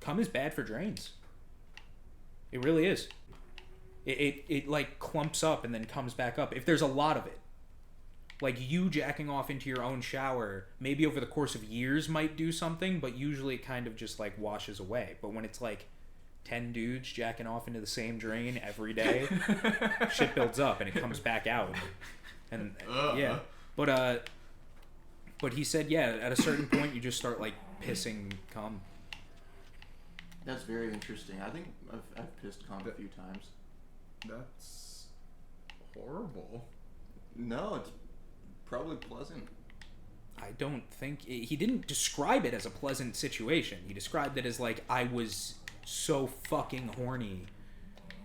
cum is bad for drains. It really is. It like clumps up and then comes back up if there's a lot of it. Like you jacking off into your own shower, maybe over the course of years might do something, but usually it kind of just like washes away. But when it's like 10 dudes jacking off into the same drain every day, shit builds up and it comes back out. And yeah. But he said, yeah, at a certain point you just start like pissing cum. That's very interesting. I think I've pissed cum a few times. That's horrible. No, it's probably pleasant. I don't think... He didn't describe it as a pleasant situation. He described it as like, I was so fucking horny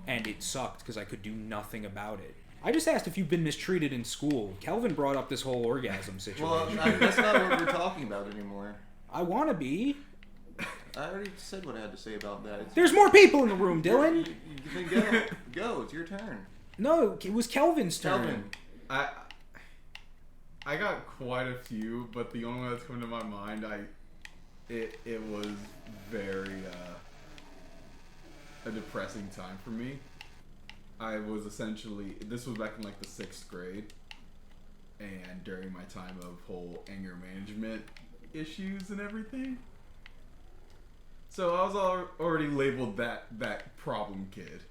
and it sucked because I could do nothing about it. I just asked if you've been mistreated in school. Kelvin brought up this whole orgasm situation. Well, that's not what we're talking about anymore. I want to be. I already said what I had to say about that. There's more people in the room, Dylan. Then go. It's your turn. No, it was Kelvin's turn. Kelvin. I got quite a few, but the only one that's coming to my mind, it was very a depressing time for me. I was essentially, this was back in like the 6th grade, and during my time of whole anger management issues and everything. So I was already labeled that problem kid.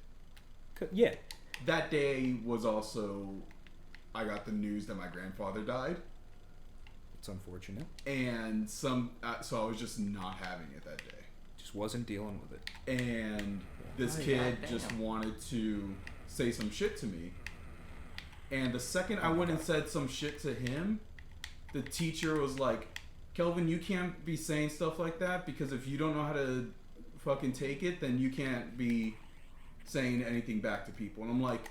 Yeah. That day was also, I got the news that my grandfather died. It's unfortunate. And so I was just not having it that day. Just wasn't dealing with it. And this kid just wanted to say some shit to me. And the second I went and said some shit to him, the teacher was like, Kelvin, you can't be saying stuff like that because if you don't know how to fucking take it, then you can't be saying anything back to people. And I'm like,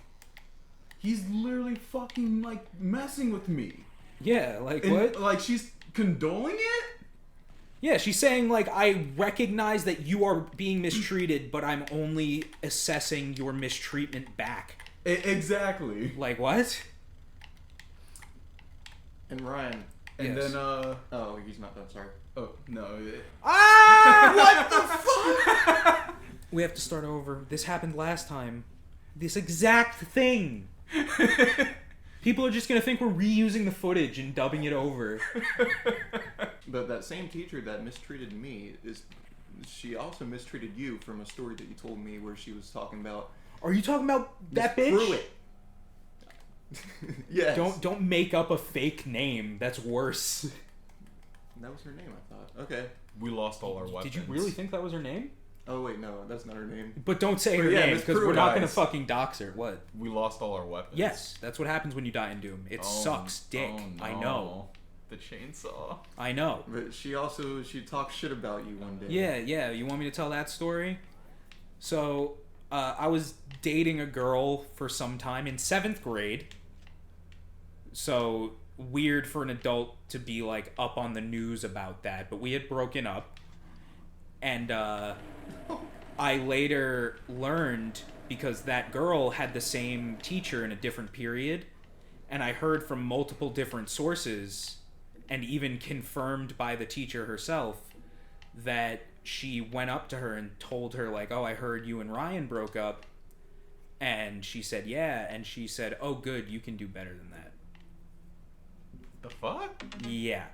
he's literally fucking like messing with me. Yeah, like and, what? Like she's condoling it? Yeah, she's saying like, I recognize that you are being mistreated, but I'm only assessing your mistreatment back. Exactly. Like what? And Ryan. And yes. then oh, he's not done. Sorry. Oh no. What the fuck? We have to start over. This happened last time. This exact thing. People are just gonna think we're reusing the footage and dubbing it over. But that same teacher that mistreated me she also mistreated you from a story that you told me where she was talking about. Are you talking about that bitch? Pruitt. Yes. Don't make up a fake name. That's worse. That was her name, I thought. Okay. We lost all our weapons. Did you really think that was her name? Oh wait, no, that's not her name. But don't say her name because we're not gonna fucking dox her. What? We lost all our weapons. Yes, that's what happens when you die in Doom. It sucks dick. Oh, no. I know. The chainsaw. I know. But she talked shit about you one day. Yeah. You want me to tell that story? So, I was dating a girl for some time in 7th grade. So, weird for an adult to be, like, up on the news about that. But we had broken up. And, I later learned, because that girl had the same teacher in a different period, and I heard from multiple different sources, and even confirmed by the teacher herself, that she went up to her and told her, like, oh, I heard you and Ryan broke up. And she said, yeah. And she said, oh, good, you can do better than that. The fuck? Yeah.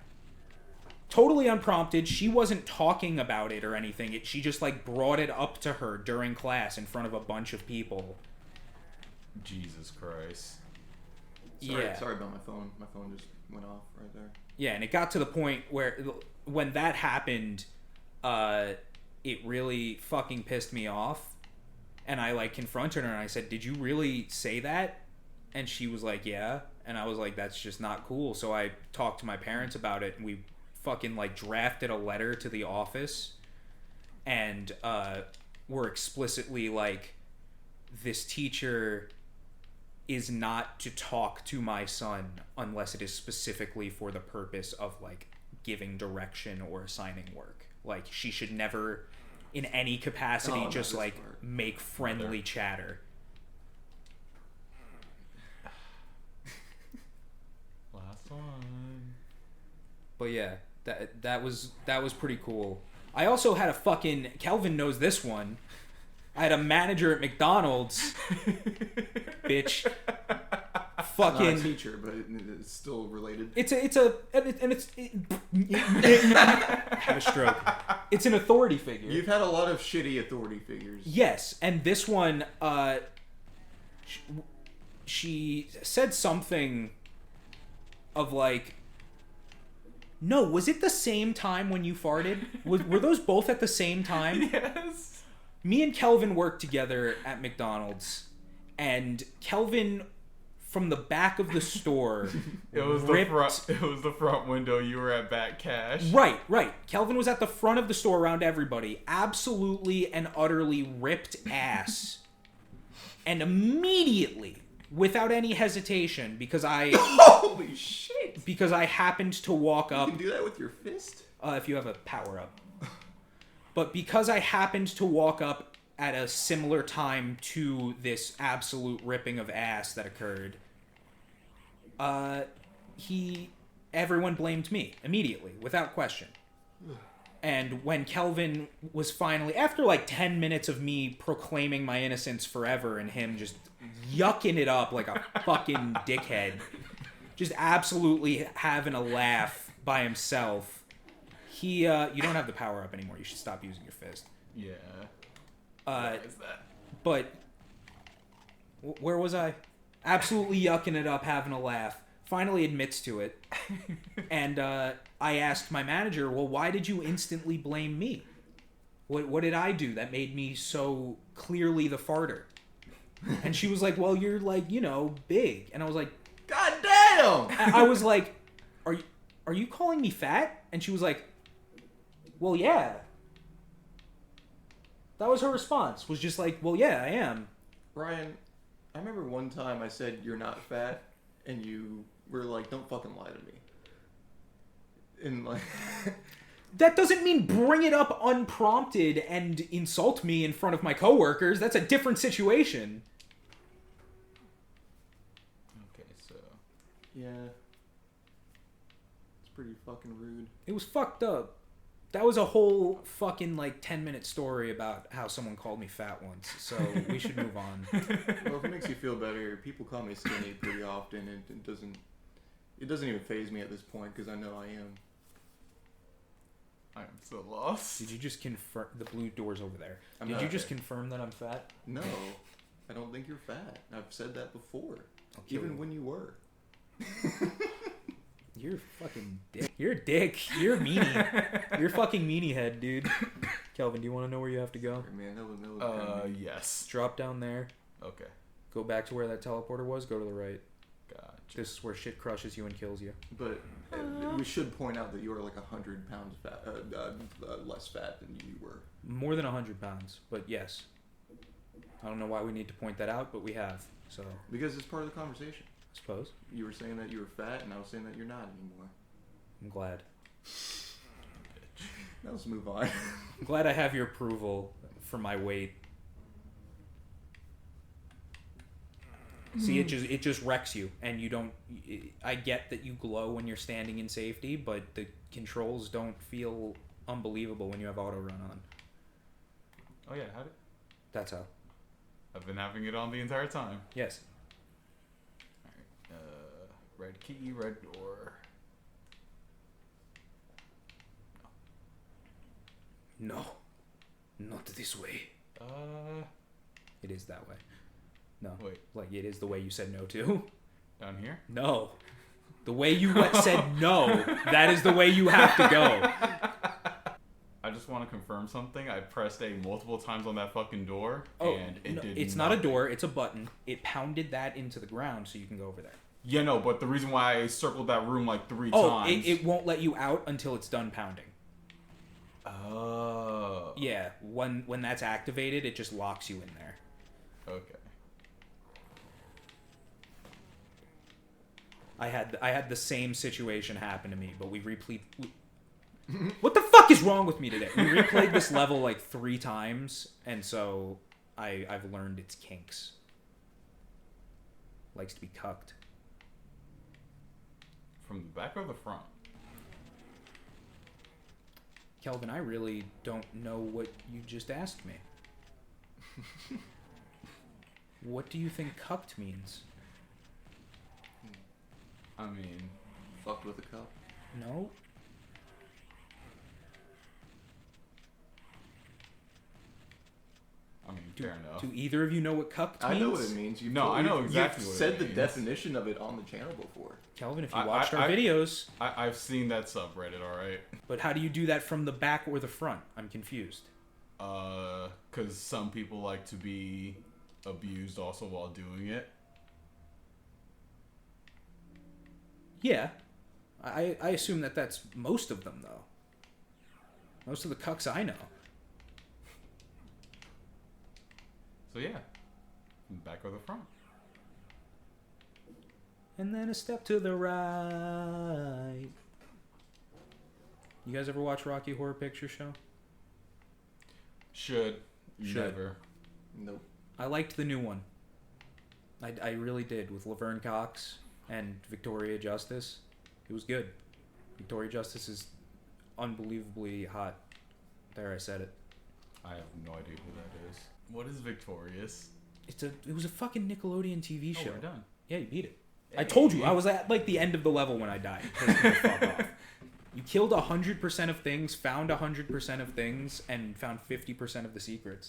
Totally unprompted. She wasn't talking about it or anything. She just, like, brought it up to her during class in front of a bunch of people. Jesus Christ. Sorry about my phone. My phone just went off right there. Yeah, and it got to the point where when that happened, it really fucking pissed me off. And I, like, confronted her and I said, did you really say that? And she was like, yeah. And I was like, that's just not cool. So I talked to my parents about it and we fucking, like, drafted a letter to the office. And were explicitly like, this teacher is not to talk to my son unless it is specifically for the purpose of, like, giving direction or assigning work. Like, she should never, in any capacity, just, like, make friendly chatter. Last one. But yeah, that was pretty cool. I also had a fucking... Kelvin knows this one. I had a manager at McDonald's. Bitch. Fucking... Not a teacher, but it's still related. I have a stroke. It's an authority figure. You've had a lot of shitty authority figures. Yes, and this one, she said something of like, no, was it the same time when you farted? Were those both at the same time? Yes. Me and Kelvin worked together at McDonald's, and Kelvin, from the back of the store, It was the front window. You were at back cash. Right. Kelvin was at the front of the store around everybody, absolutely and utterly ripped ass. And immediately, without any hesitation, because I... Holy shit! Because I happened to walk up... You can do that with your fist? If you have a power-up. But because I happened to walk up at a similar time to this absolute ripping of ass that occurred, everyone blamed me immediately, without question. And when Kelvin was finally, after like 10 minutes of me proclaiming my innocence forever and him just yucking it up like a fucking dickhead, just absolutely having a laugh by himself, you don't have the power up anymore. You should stop using your fist. Yeah. Why is that? But where was I? Absolutely yucking it up, having a laugh. Finally admits to it. And I asked my manager, well, why did you instantly blame me? What did I do that made me so clearly the farter? And she was like, well, you're like, big. And I was like, God damn! I was like, are you calling me fat? And she was like, well, yeah. That was her response, was just like, well, yeah, I am. Ryan, I remember one time I said you're not fat, and you were like, don't fucking lie to me. And like... That doesn't mean bring it up unprompted and insult me in front of my coworkers. That's a different situation. Okay, so... Yeah. It's pretty fucking rude. It was fucked up. That was a whole fucking 10-minute story about how someone called me fat once. So we should move on. Well, if it makes you feel better, people call me skinny pretty often, and it doesn't even faze me at this point because I know I am. I am so lost. Did you just confirm the blue door's over there? I'm Did not you just okay. confirm that I'm fat? No, I don't think you're fat. I've said that before, Okay. even when you were. You're a fucking dick. You're a dick. You're a meanie. You're a fucking meanie head, dude. Kelvin, do you want to know where you have to go? Man, that was yes. Drop down there. Okay. Go back to where that teleporter was. Go to the right. Gotcha. This is where shit crushes you and kills you. But we should point out that you are like 100 pounds fat, less fat than you were. More than 100 pounds, but yes. I don't know why we need to point that out, but we have. So Because it's part of the conversation. I suppose. You were saying that you were fat, and I was saying that you're not anymore. I'm glad. Now let's move on. I'm glad I have your approval for my weight. See, it just wrecks you, and you don't. I get that you glow when you're standing in safety, but the controls don't feel unbelievable when you have auto run on. Oh yeah, how did... That's how. I've been having it on the entire time. Yes. Alright. Red key, red door. No, not this way. It is that way. No. Wait. Like, it is the way you said no to. Down here? No. The way you said no, that is the way you have to go. I just want to confirm something. I pressed A multiple times on that fucking door, Oh, and it no, did it's nothing. not a door, it's a button. It pounded that into the ground so you can go over there. Yeah, no, but the reason why I circled that room like 3 Oh, times... it won't let you out until it's done pounding. Oh. Yeah, when that's activated, it just locks you in there. Okay. I had the same situation happen to me, but we replayed... What the fuck is wrong with me today? We replayed this level like 3 times, and so I've learned its kinks. Likes to be cucked. From the back or the front? Kelvin, I really don't know what you just asked me. What do you think cucked means? I mean, Fucked with a cup. No? I mean, fair enough. Do either of you know what cucked means? I know what it means. I know exactly you've what said it the means. definition of it on the channel before. Kelvin, if you watched our videos. I've seen that subreddit, alright? But how do you do that from the back or the front? I'm confused. Because some people like to be abused also while doing it. Yeah. I assume that that's most of them, though. Most of the cucks I know. So yeah, from the back or the front. And then a step to the right. You guys ever watch Rocky Horror Picture Show? Should. Should. Never. Nope. I liked the new one. I really did, with Laverne Cox and Victoria Justice. It was good. Victoria Justice is unbelievably hot. There, I said it. I have no idea who that is. What is Victorious? It was a fucking Nickelodeon TV show. Oh, we're done. Yeah, you beat it. Hey. I told you, I was at like the end of the level when I died. Fuck off. You killed 100% of things, found 100% of things, and found 50% of the secrets.